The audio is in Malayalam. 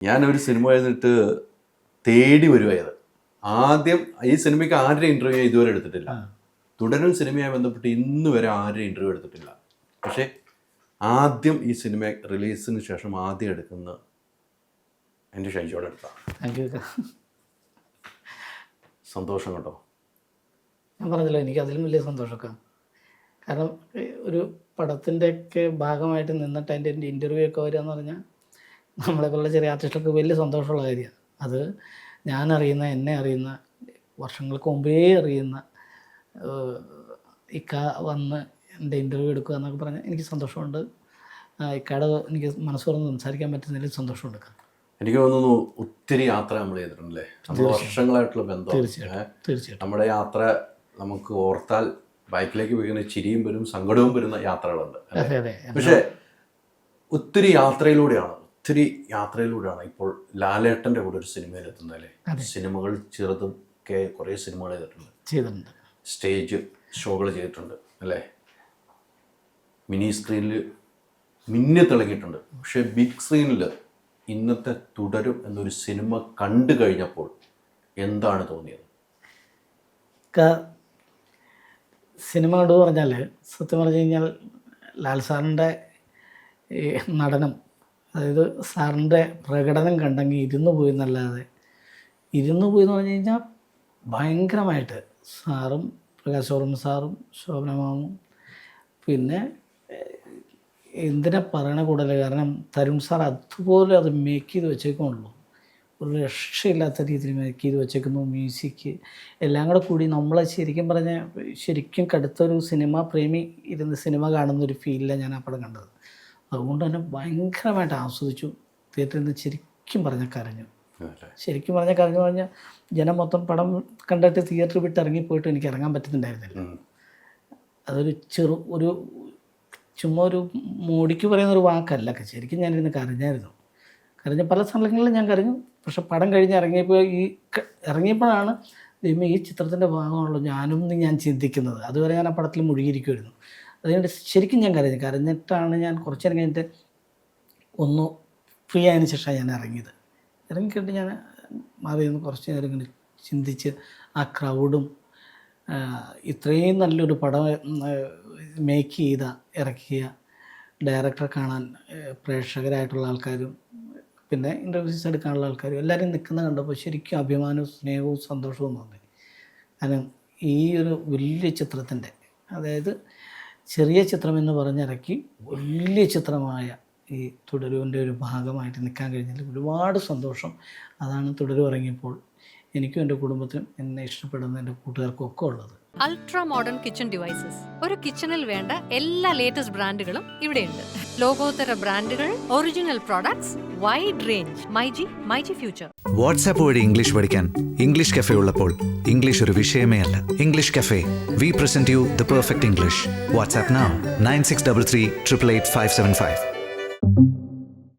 ഞാനൊരു സിനിമ എഴുതിട്ട് തേടി വരുമായത്. ആദ്യം ഈ സിനിമയ്ക്ക് ആരുടെ ഇൻ്റർവ്യൂ ഇതുവരെ എടുത്തിട്ടില്ല. തുടരും സിനിമയുമായി ബന്ധപ്പെട്ട് ഇന്ന് വരെ ആരുടെ ഇൻ്റർവ്യൂ എടുത്തിട്ടില്ല. പക്ഷേ ആദ്യം ഈ സിനിമ റിലീസിന് ശേഷം ആദ്യം എടുക്കുന്ന എൻ്റെ ഷൈജോടെ അടുത്താണ്. സന്തോഷം കേട്ടോ. ഞാൻ പറഞ്ഞല്ലോ, എനിക്ക് അതിലും വലിയ സന്തോഷമൊക്കെ. കാരണം ഒരു പടത്തിൻ്റെയൊക്കെ ഭാഗമായിട്ട് നിന്നിട്ട് അതിൻ്റെ ഇൻ്റർവ്യൂ ഒക്കെ വരിക എന്ന് പറഞ്ഞാൽ നമ്മളെപ്പോലുള്ള ചെറിയ ആർട്ടിസ്റ്റൊക്കെ വലിയ സന്തോഷമുള്ള കാര്യമാണ്. അത് ഞാനറിയുന്ന, എന്നെ അറിയുന്ന, വർഷങ്ങൾക്ക് മുമ്പേ അറിയുന്ന ഇക്ക വന്ന് എൻ്റെ ഇൻ്റർവ്യൂ എടുക്കുക എന്നൊക്കെ പറഞ്ഞാൽ എനിക്ക് സന്തോഷമുണ്ട്. ഇക്കയുടെ എനിക്ക് മനസ്സ് തുറന്ന് സംസാരിക്കാൻ പറ്റുന്നതിൽ സന്തോഷമുണ്ട്. എനിക്ക് തോന്നുന്നു ഒത്തിരി യാത്ര നമ്മൾ ചെയ്തിട്ടുണ്ടല്ലേ, നമ്മൾ വർഷങ്ങളായിട്ടുള്ള ബന്ധം. തീർച്ചയായിട്ടും നമ്മുടെ യാത്ര നമുക്ക് ഓർത്താൽ ബൈക്കിലേക്ക് പോയിക്കുന്ന ചിരിയും വരും, സങ്കടവും വരുന്ന യാത്രകളുണ്ട്. പക്ഷേ ഒത്തിരി യാത്രയിലൂടെയാണ് ഇപ്പോൾ ലാലേട്ടൻ്റെ കൂടെ ഒരു സിനിമയിൽ എത്തുന്നതല്ലേ. സിനിമകൾ ചെറുതൊക്കെ കുറേ സിനിമകൾ ചെയ്തിട്ടുണ്ട്, സ്റ്റേജ് ഷോകൾ ചെയ്തിട്ടുണ്ട് അല്ലേ, മിനി സ്ക്രീനിൽ മിന്നി തിളങ്ങിയിട്ടുണ്ട്. പക്ഷേ ബിഗ് സ്ക്രീനിൽ ഇന്നത്തെ തുടരും എന്നൊരു സിനിമ കണ്ടു കഴിഞ്ഞപ്പോൾ എന്താണ് തോന്നിയത്? സിനിമ കണ്ടു പറഞ്ഞാൽ സത്യം പറഞ്ഞു കഴിഞ്ഞാൽ ലാൽ സാറിൻ്റെ ഈ നടനം, അതായത് സാറിൻ്റെ പ്രകടനം കണ്ടെങ്കിൽ ഇരുന്ന് പോയി എന്നല്ലാതെ, ഇരുന്ന് പോയി എന്ന് പറഞ്ഞു കഴിഞ്ഞാൽ ഭയങ്കരമായിട്ട് സാറും പ്രകാശ് ഓർമ്മ സാറും ശോഭന മാമും, പിന്നെ എന്തിനാ പറയണ കൂടുതൽ, കാരണം തരുൺ സാർ അതുപോലെ അത് മേക്ക് ചെയ്ത് വെച്ചേക്കുള്ളൂ. ഒരു രക്ഷയില്ലാത്ത രീതിയിൽ മേക്ക് ചെയ്ത് വെച്ചേക്കുന്നു. മ്യൂസിക് എല്ലാം കൂടി നമ്മളെ ശരിക്കും കടുത്തൊരു സിനിമ പ്രേമി ഇരുന്ന് സിനിമ കാണുന്നൊരു ഫീലിലാണ് ഞാൻ ആ പടം കണ്ടത്. അതുകൊണ്ട് തന്നെ ഭയങ്കരമായിട്ട് ആസ്വദിച്ചു. തിയേറ്ററിൽ നിന്ന് ശരിക്കും പറഞ്ഞാൽ കരഞ്ഞു പറഞ്ഞാൽ ജനം മൊത്തം പടം കണ്ടിട്ട് തിയേറ്റർ വിട്ട് ഇറങ്ങിപ്പോയിട്ട് എനിക്ക് ഇറങ്ങാൻ പറ്റുന്നുണ്ടായിരുന്നില്ല. അതൊരു ചുമ്മാ ഒരു മോടിക്ക് പറയുന്നൊരു വാക്കല്ല, ശരിക്കും ഞാനിരുന്ന് കരഞ്ഞ പല സ്ഥലങ്ങളിലും ഞാൻ കരഞ്ഞു. പക്ഷെ പടം കഴിഞ്ഞ് ഇറങ്ങിയപ്പോഴാണ് ദൈവമേ ഈ ചിത്രത്തിൻ്റെ ഭാഗമാണല്ലോ ഞാൻ ചിന്തിക്കുന്നത്. അതുവരെ ഞാൻ ആ പടത്തിൽ മുഴുകിയിരിക്കുമായിരുന്നു. അതുകൊണ്ട് ശരിക്കും ഞാൻ കരഞ്ഞിട്ടാണ് ഞാൻ കുറച്ച് നേരം കഴിഞ്ഞിട്ട് ഒന്ന് ഫ്രീ ആയതിനു ശേഷമാണ് ഞാൻ ഇറങ്ങിയിട്ട് ഞാൻ മാറി നിന്ന് കുറച്ച് നേരം ഇങ്ങനെ ചിന്തിച്ച് ആ ക്രൗഡും ഇത്രയും നല്ലൊരു പടം മേക്ക് ചെയ്ത ഇറക്കിയ ഡയറക്ടറെ കാണാൻ പ്രേക്ഷകരായിട്ടുള്ള ആൾക്കാരും പിന്നെ ഇൻ്റർവ്യൂസ് എടുക്കാനുള്ള ആൾക്കാരും എല്ലാവരും നിൽക്കുന്ന കണ്ടപ്പോൾ ശരിക്കും അഭിമാനവും സ്നേഹവും സന്തോഷവും തോന്നി. കാരണം ഈ ഒരു വലിയ ചിത്രത്തിൻ്റെ, അതായത് ചെറിയ ചിത്രം എന്ന് പറഞ്ഞിറക്കി വലിയ ചിത്രമായ ഈ തുടരുവിൻ്റെ ഒരു ഭാഗമായിട്ട് നിൽക്കാൻ കഴിഞ്ഞതിൽ ഒരുപാട് സന്തോഷം. അതാണ് തുടരും ഇറങ്ങിയപ്പോൾ എനിക്കും എൻ്റെ കുടുംബത്തിനും എന്നെ ഇഷ്ടപ്പെടുന്ന എൻ്റെ കൂട്ടുകാർക്കും ഒക്കെ ഉള്ളത്. Ultra modern kitchen devices. ഒരു കിച്ചണിൽ വേണ്ട എല്ലാ ലേറ്റസ്റ്റ് ബ്രാൻഡുകളും ഇവിടെയുണ്ട്. ലോകോത്തര ബ്രാൻഡുകൾ, original products, wide range. MyG future. WhatsApp വഴി ഇംഗ്ലീഷ് പഠിക്കാൻ ഇംഗ്ലീഷ് കഫേ ഉള്ളപ്പോൾ ഇംഗ്ലീഷ് ഒരു വിഷയമേ അല്ല. English cafe, we present you the perfect English. WhatsApp now 9633 888 575.